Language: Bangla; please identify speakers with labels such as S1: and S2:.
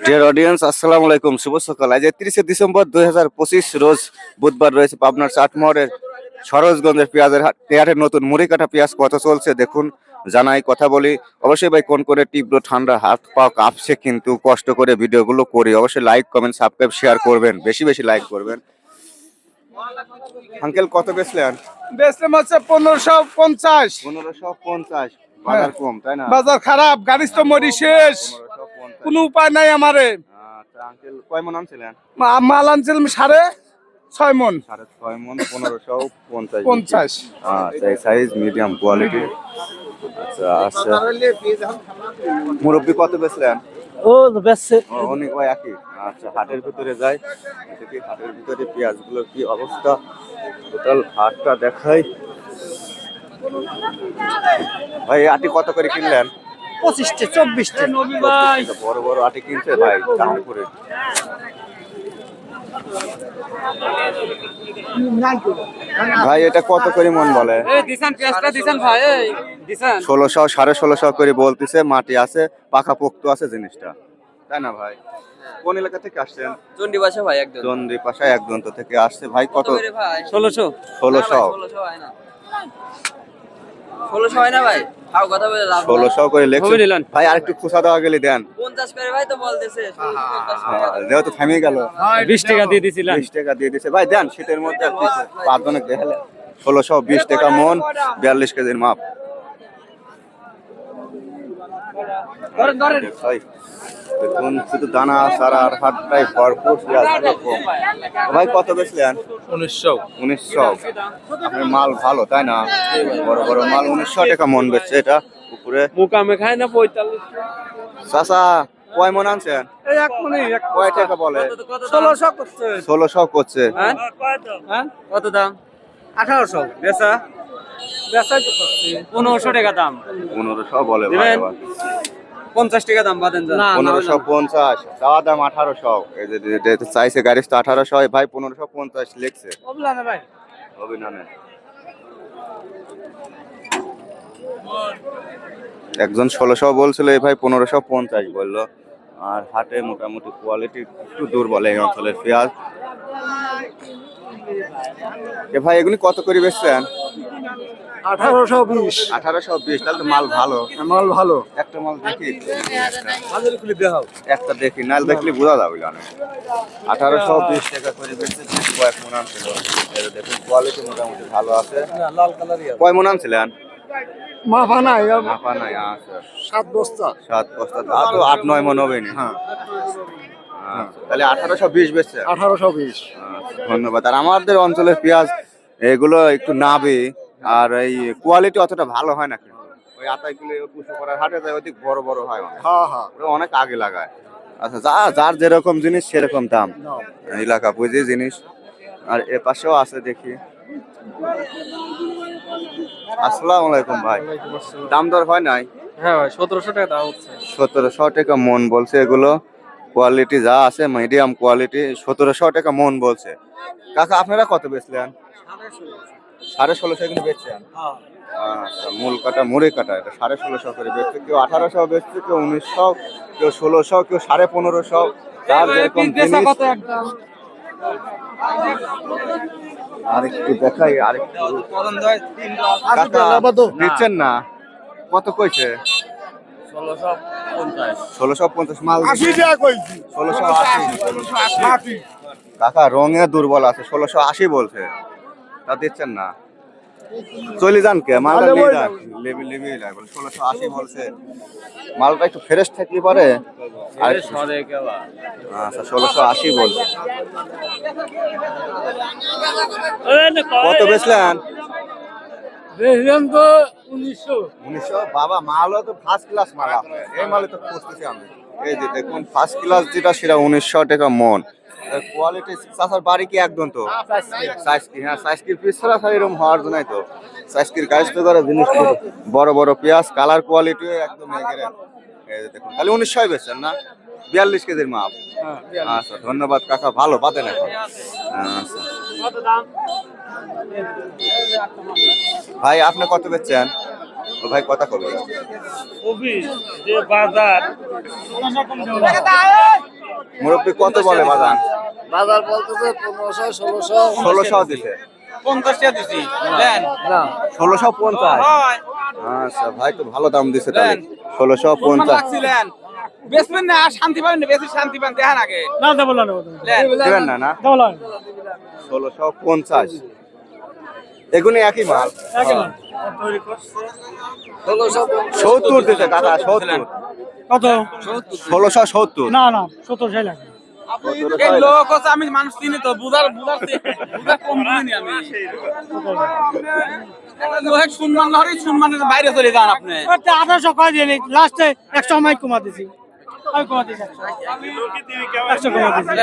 S1: ডিয়ার অডিয়েন্স, আসসালামু আলাইকুম, শুভ সকাল। আজ 30শে ডিসেম্বর 2025 রোজ বুধবার রয়েছে পাবনার চাটমোহরের সরোজগঞ্জের পেঁয়াজের হাটের নতুন মুড়ি কাটা পেঁয়াজ কত চলছে দেখুন, জানাই কথা বলি। অবশ্যই ভাই কোন করে তীব্র ঠান্ডা হাত পা কাঁপছে, কিন্তু কষ্ট করে ভিডিওগুলো করি। অবশ্যই লাইক কমেন্ট সাবস্ক্রাইব শেয়ার করবেন, বেশি বেশি লাইক করবেন। আঙ্কেল কত বেচলেন?
S2: বেচলাম হচ্ছে 1550।
S1: 1550। বাজার কম তাই না?
S2: বাজার খারাপ, গাড়ি তো মরি শেষ,
S1: 1550।
S2: কোনো উপায় নাই আমারে।
S1: আচ্ছা আঙ্কেল কয় মন আনছিলেন?
S2: মাল আনছিলাম 6.5 মন।
S1: 6.5 মন 1550।
S2: 50।
S1: আচ্ছা, এই সাইজ মিডিয়াম কোয়ালিটি। আচ্ছা আচ্ছা, মুরব্বি কত বেচলেন?
S2: ও বেচছে
S1: অনেক ওই একই। আচ্ছা, হাটের ভিতরে যাই, দেখি হাটের ভিতরে পেঁয়াজগুলোর কি অবস্থা। টোটাল হাটটা দেখাই। ভাই আটি কত করে কিনলেন?
S2: 25টা 24টা।
S1: বড় বড় আটি কিনছে ভাই চাঁদপুরে। ভাই এটা কত করে মন বলে? 1600 1650 করে বলতেছে। মাটি আছে, পাকা পোক্ত আছে জিনিসটা, তাই না ভাই? কোন এলাকা থেকে আসছেন?
S3: চন্ডিবাসা ভাই একদম।
S1: চন্দ্রীপাশা একদন্ত থেকে আসছে ভাই। কত?
S3: 1600।
S1: 1600
S3: হয় না। 1600 হয় না ভাই, তাও কথা বলে লাভ নাই।
S1: 1600 করে লেখছে ভাই। আর একটু খুচা দেওয়া গেলে দেন।
S3: 50 করে ভাই তো বলতেছে। 50
S1: যেহেতু থামিয়ে গেল,
S2: 20 টাকা দিয়ে দিছিলাম।
S1: 20 টাকা দিয়ে দিছে ভাই। দেন শীতের মধ্যে আর কিছু পাঁচজনে দেখালে। 1620 টাকা মন, 42 কেজির মাপ। ভাই দেখুন, শুধু দানা সারা আর হাটটাই ভরপুর পেঁয়াজ কম। ভাই কত বেচলেন?
S2: 1900।
S1: 1900। আপনার মাল ভালো তাই না? বড় বড় মাল 1900 টাকা মন বেচছে। এটা উপরে
S2: মুকামে খায় না 45।
S1: চাচা কয় মন আনছেন?
S2: এই এক মনে
S1: কয় টাকা বলে?
S2: 1600 করছে।
S1: 1600 করছে।
S3: হ্যাঁ কত দাম?
S2: 1800
S3: বেচা
S2: বেচাই তো করছে।
S3: 1500 টাকা দাম।
S1: 1500 বলে ভাই। আবার
S3: 50 টাকা দাম বাদেন
S2: না
S1: 1550। চাওয়া দাম 1800। এই যে চাইছে গাড়ি তো 1800, ভাই 1550 লিখছে।
S2: ওবলা না ভাই।
S1: অভিনন্দন। একজন 1600 বলছিল, এই ভাই 1550 বললো। আর হাটে মোটামুটি কোয়ালিটি একটু দুর্বল এই অঞ্চলের পেঁয়াজ। এ ভাই এগুলি কত করে বেচছেন?
S2: 1820।
S1: 1820। তাহলে তো মাল ভালো।
S2: মাল ভালো।
S1: একটা মাল দেখি,
S2: হাজার খুলে দেখাও।
S1: একটা দেখি, নাল দেখলে বোঝা যাবে না। 1820 টাকা করে বেচছে। কয়েক মন আনছিল, দেখুন কোয়ালিটি মোটামুটি ভালো আছে।
S2: লাল কালারই আছে।
S1: কয় মন আনছিলেন?
S2: মাফা নাই,
S1: মাপা নাই। আচ্ছা
S2: 7 বস্তা।
S1: 7 বস্তা, তা তো 8-9 মন হবে না।
S2: হ্যাঁ
S1: তাহলে 1820 বেচছে।
S2: 1820।
S1: ধন্যবাদ। আর আমাদের অঞ্চলের পেঁয়াজ এগুলো একটু নাবে, আর এই কোয়ালিটি অতটা ভালো হয় না। কিন্তু ওই আতাইগুলো কুশো করার হাটে যায়, অধিক বড় বড় হয় অনেক।
S2: হ্যাঁ হ্যাঁ।
S1: ওরা অনেক আগে লাগায়। আচ্ছা, যার যেরকম জিনিস সেরকম দাম, এলাকা বুঝে জিনিস। আর এ পাশেও আছে দেখি। আসসালামু আলাইকুম ভাই, দাম দর হয় নাই?
S2: হ্যাঁ ভাই 1700 টাকা দাম হচ্ছে।
S1: 1700 টাকা মন বলছে। এগুলো কোয়ালিটি যা আছে মিডিয়াম কোয়ালিটি, 1700 টাকা মন বলছে। কাকা আপনারা কত বেচলেন? 1650 এগুলো বেচছেন? আচ্ছা, মূল কাটা মুড়ি কাটা এটা 1650 করে বেচছে। কেউ 1800 বেচছে, কেউ 1900, কেউ 1600, কেউ 1550। তার যেরকম জিনিস। আরেকটু দেখাই, আরেকটু দিচ্ছেন না? কত কইছে? 1650 মাল
S2: 80 টাকা কইছি।
S1: 1680। কাকা রঙে দুর্বল আছে, 1680 বলছে, তা দিচ্ছেন না? চলে যান কে, মালটা নিয়ে যান। লিবি লাগে 1680 বলছে। মালটা একটু ফ্রেশ থাকলে পারে। আচ্ছা 1680 বলছে। কত বেচলেন?
S2: বেচলাম তো 1900।
S1: 1900। বাবা মালও তো ফার্স্ট ক্লাস মাল আপনার। এই মালে তো খুঁজতেছি আমি। এই যে দেখুন ফার্স্ট ক্লাস যেটা সেটা 1900 টাকা মন। কোয়ালিটি। চাচার বাড়ি কি একদম তো? সাইজকি, হ্যাঁ সাইজকির পিস ছাড়া এরকম হওয়ার জন্যই তো সাইজকির কাজ তো করে জিনিস। বড় বড় পেঁয়াজ, কালার কোয়ালিটি একদম এগেরে। এই যে দেখুন, তাহলে 1900 বেচছেন না? 42 কেজির মাপ। আচ্ছা ধন্যবাদ কাকা, ভালো পাতেন এখন। আচ্ছা ভাই আপনি কত বেচছেন? ও ভাই কথা কবে
S2: অফিস যে বাজার
S1: মুরব্বী কত বলে বাজান
S2: বাজার বলতেছে 1500 1600
S1: 1600 দিছে
S3: 50 টাকা দিছি দেন
S1: 1650
S3: হয়
S1: আচ্ছা ভাই তো ভালো দাম দিছে তাহলে 1650
S3: রাখছিলেন বেসমেন্ট না শান্তি পাবেন না বেশি শান্তি পান দেখেন আগে
S2: না দেব না
S1: দিবেন না না
S2: দেব না
S1: 1650 এগুলো একই মাল
S2: তৈরি করছে
S1: 70 দিছে কাকা 70
S2: কত
S1: 1670
S2: না না 17 চাই লাগে
S3: এই লোক হচ্ছে আমি মানুষ চিনি তো বুঝার কম বুঝিনি আমি লোক সম্মান না হলে সম্মানের বাইরে চলে যান আপনি
S2: 1800 কয় দিন লাস্টে 100 মাইক কমা দিছি আমি কমা দিছি 100 কমা দিছি